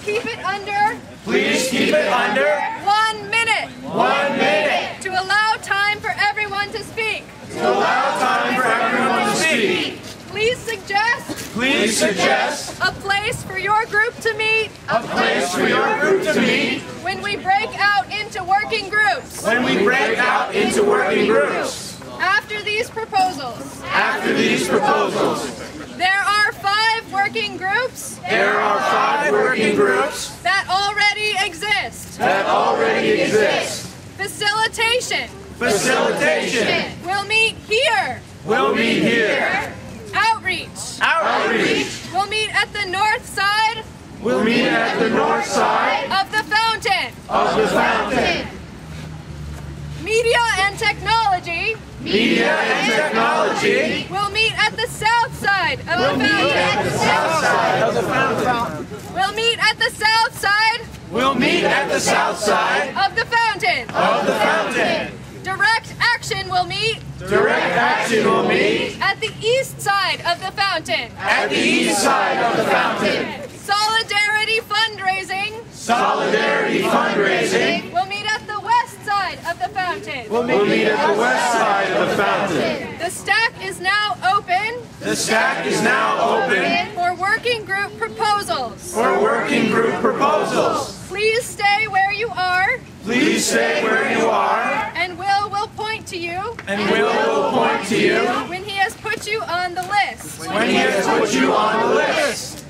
keep it under. Please keep it under 1 minute. 1 minute. To allow time for everyone to speak. To allow time for everyone to speak. Please suggest. Please suggest A place for your group to meet. a place for your group to meet When we break out into working groups. when we break out into working groups. After these proposals. After these proposals, There are 5 working groups there are 5 working groups that already exist. that already exist. Facilitation. Facilitation We'll meet here. will meet here. Outreach. Outreach We'll meet at the north side will meet at the north side of the fountain. of the fountain. Media and technology Media and technology will meet at the south side of will the meet at fountain. the south side of the fountain. We'll meet at the south side We'll meet at the south side of the fountain. of the fountain. Direct action will meet Direct action will meet at the east side of the fountain. at the east side of the fountain. Solidarity fundraising Solidarity fundraising will meet at the west side of the fountain. will meet at the west side of the fountain. The stack is now open The stack is now open for working group proposals. for working group proposals. Please stay where you are, Please stay where you are, and Will point to you and will point to you when he has put you on the list. when he has put you on the list.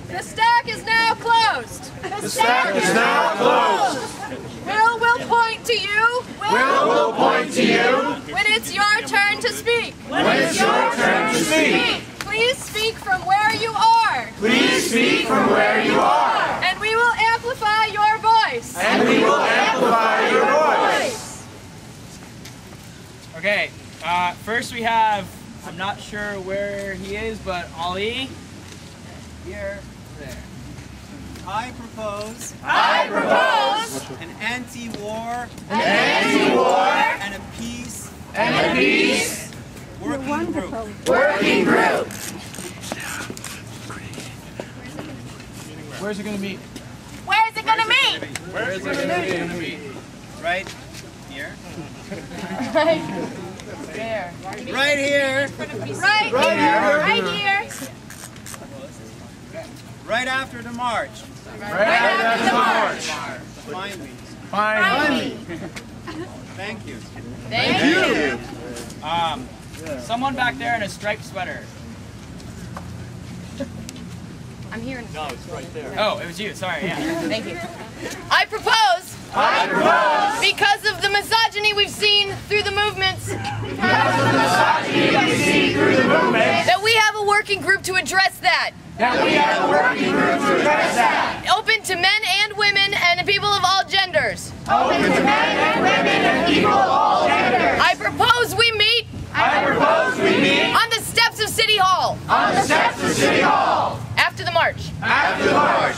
The stack is now closed. The stack is now closed. Will point to you Will point to you when it's your turn to speak. when it's your turn to speak. Please speak from where you are, Please speak from where you are, and we will amplify your voice. and we will amplify your voice. Okay, first we have, I'm not sure where he is, but Ali. Here, there. I propose I propose an anti-war anti-war and a peace and a peace working group. working group. Where's it gonna meet? Where's it gonna meet? Where is it gonna meet? Right here. There. Right here. Right here. Right here. Right after the march. Right after the march. Find me. Find me. Thank you. Thank you. Someone back there in a striped sweater. I'm here. Oh, it was you. Sorry. Yeah. Thank you. I propose, I propose because of the misogyny we've seen through the movements, that we have a working group to address that. that we have a working group to address that. Open to men and women and people of all genders. Open to men and women and people of all genders. I propose we meet I propose we meet on the steps of City Hall on the steps of City Hall after the march. after the march.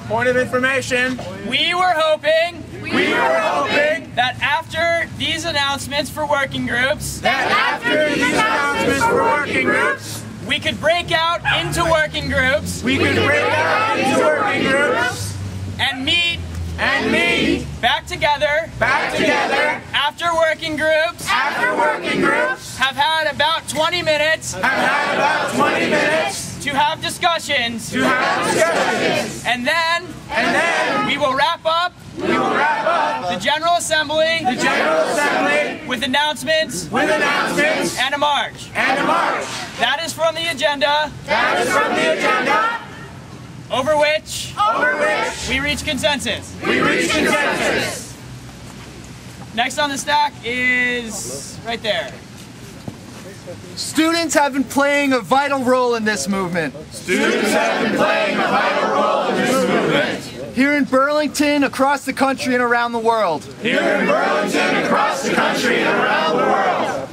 Point of information. We were hoping We were hoping that after these announcements for working groups, that after these announcements for working groups, we could break out into working groups we could break out into working groups and meet and meet back together back together after working groups, after working groups, have had about 20 minutes have had about 20 minutes to have discussions, to have discussions, and then and we will wrap up then we will wrap up the General Assembly the General Assembly with announcements with announcements and a march. and a march. That is from the agenda, That is from the agenda over which over which we reach consensus. we reach consensus. Next on the stack is right there. Students have been playing a vital role in this movement. Students have been playing a vital role in this movement. Here in Burlington, across the country, and around the world. Here in Burlington, across the country, and around the world.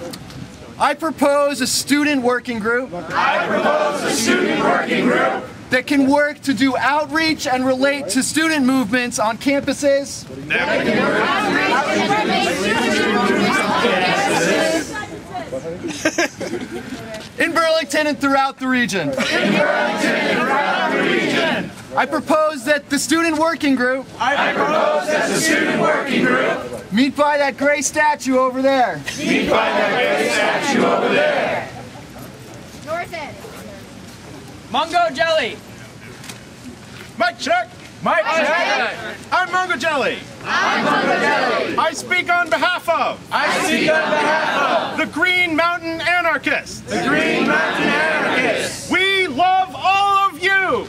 I propose a student working group. I propose a student working group that can work to do outreach and relate to student movements on campuses. In Burlington and throughout the region. I propose that the student working group meet by that gray statue over there. North end. Mungo Jelly. Mic check. Mike Jelly. I'm Mungo Jelly. I speak on behalf of the Green Mountain Anarchists. We love all of you.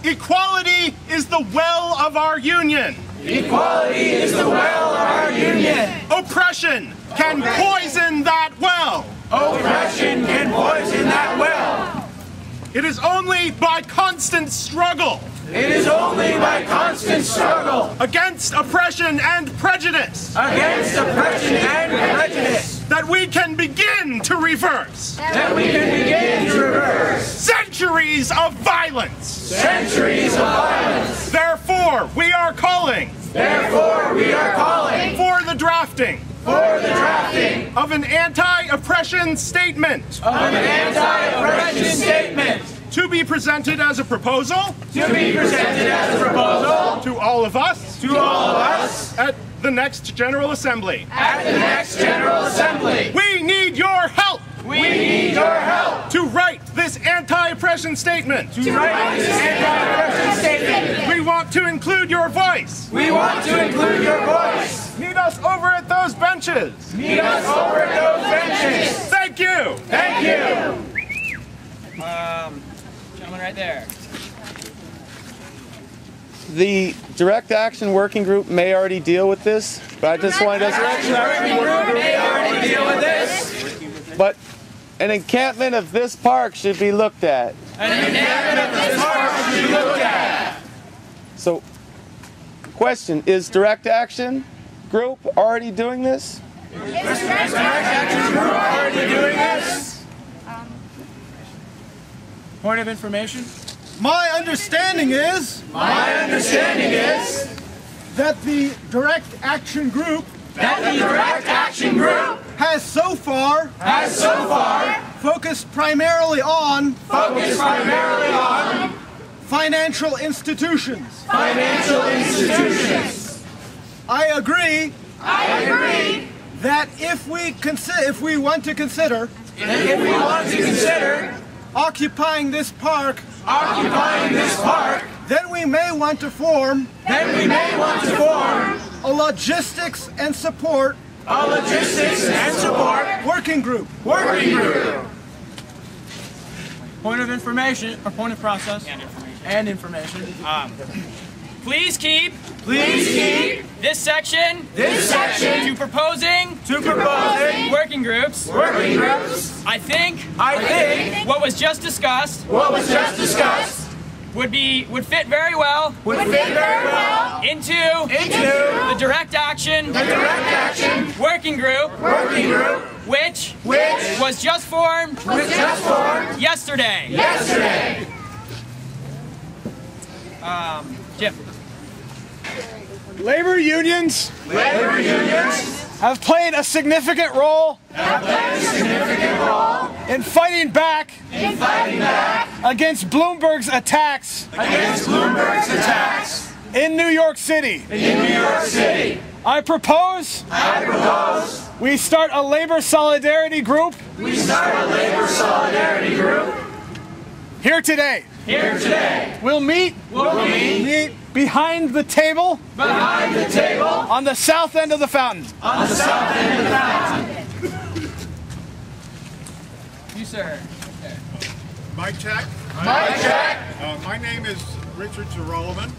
Equality is the well of our union. Oppression can poison that well. It is only by constant struggle against oppression and prejudice that we can begin to reverse centuries of violence. Therefore, we are calling for the drafting of an anti-oppression statement to be presented as a proposal to all of us at the next General Assembly. We need your help to write this anti-oppression statement. We want to include your voice. Meet us over at those benches. Thank you. Gentleman right there. The Direct Action Working Group may already deal with this, but I just wanted to... But an encampment of this park should be looked at. So, question, is Direct Action Group already doing this? Point of information. My understanding is that the Direct Action Group has so far focused primarily on financial institutions. I agree that if we want to consider occupying this park, then we may want to form a logistics and support working group. Point of information, or point of process. And information. Please keep this section to proposing working groups. I think what was just discussed would fit very well into the direct action working group which was just formed yesterday. Jim. Labor unions have played a significant role in fighting back against Bloomberg's attacks in New York City. I propose we start a labor solidarity group here today. We'll meet behind the table on the south end of the fountain. You, sir. Mic check. My name is Richard Gerolman.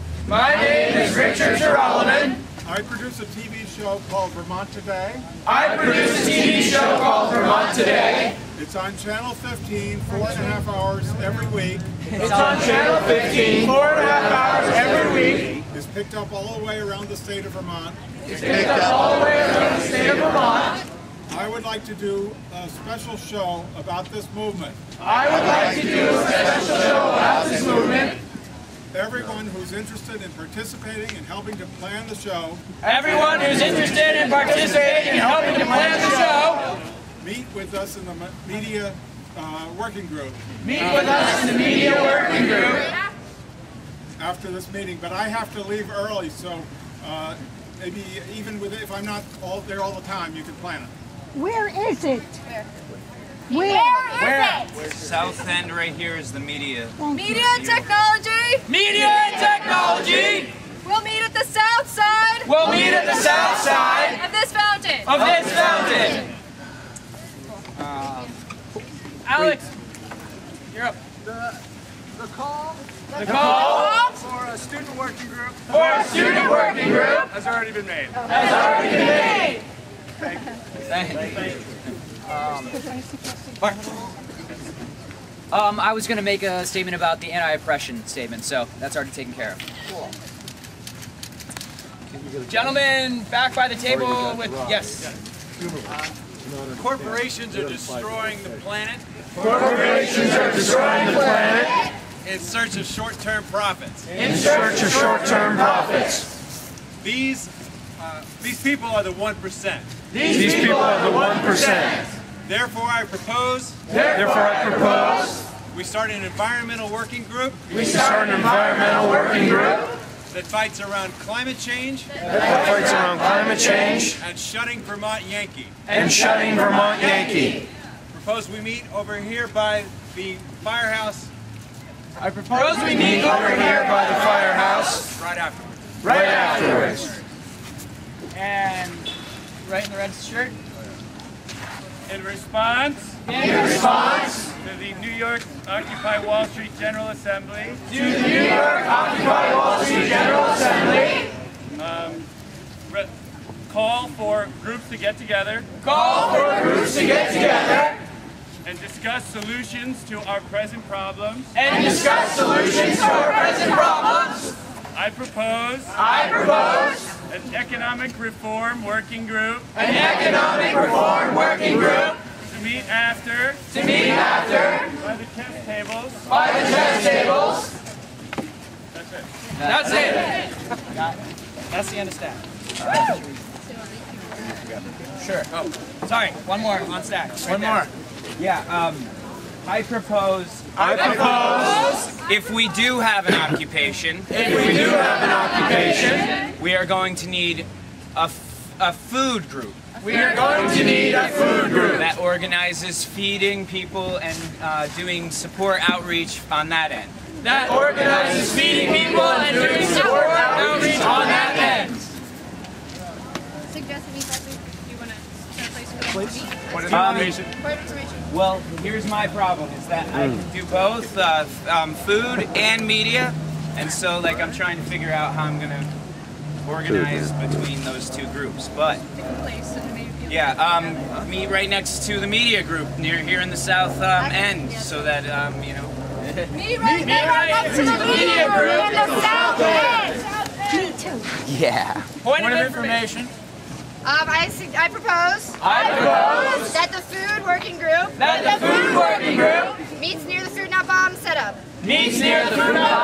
I produce a TV show called Vermont Today. I produce a TV show called Vermont Today. It's on Channel 15, 4.5 hours every week. It's on Channel 15, 4.5 hours every week. It's picked up all the way around the state of Vermont. It's picked up all the way around the state of Vermont. I would like to do a special show about this movement. I would like to do a special show about this movement. Everyone who's interested in participating and helping to plan the show, Everyone who's interested in participating and helping to plan the show, meet with us in the media working group meet with us in the media working group. after this meeting. But I have to leave early, so maybe even if I'm not there all the time, you can plan it. Where is it? Where is it? South end right here is the media. Media and technology. Media and technology. We'll meet at the south side We'll meet at the south side of this fountain. of this fountain. Alex, you're up. The call The call for a student working group for a student working group has already been made. has already been made. I was going to make a statement about the anti-oppression statement, so that's already taken care of. Gentlemen, back by the table with, yes. Corporations are destroying the planet Corporations are destroying the planet in search of short-term profits. in search of short-term profits. These people are the 1%. These people are the 1%. Therefore, I propose we start an environmental working group We start an environmental working group that fights around climate change that fights around climate change and shutting Vermont Yankee. and shutting Vermont Yankee. Propose we meet over here by the firehouse I propose we meet Over here by the firehouse right afterwards. right afterwards. and right in the red shirt. In response In response to the New York Occupy Wall Street General Assembly, to the New York Occupy Wall Street General Assembly, call for groups to get together call for groups to get together and discuss solutions to our present problems. and discuss solutions to our present problems. I propose I propose an economic reform working group an economic reform working group to meet after to meet after by the test tables. by the test tables. That's it. That's the end of stack. Sure. Oh, sorry. One more on stack. One more. Yeah, I propose If we do have an occupation, we are going to need a food group We are going to need a food group that organizes feeding people and doing support outreach on that end. that organizes feeding people and doing support outreach on that end. What information? Well, here's my problem, is that I can do both food and media, and so like I'm trying to figure out how I'm gonna organize between those two groups. But yeah, meet right next to the media group near here in the south end, so that you know. Meet right next to the media group in the south end. Me too. Yeah. Point of information. I propose that the food working group That the food working group meets near the Food Not Bomb setup. meets near the Food Not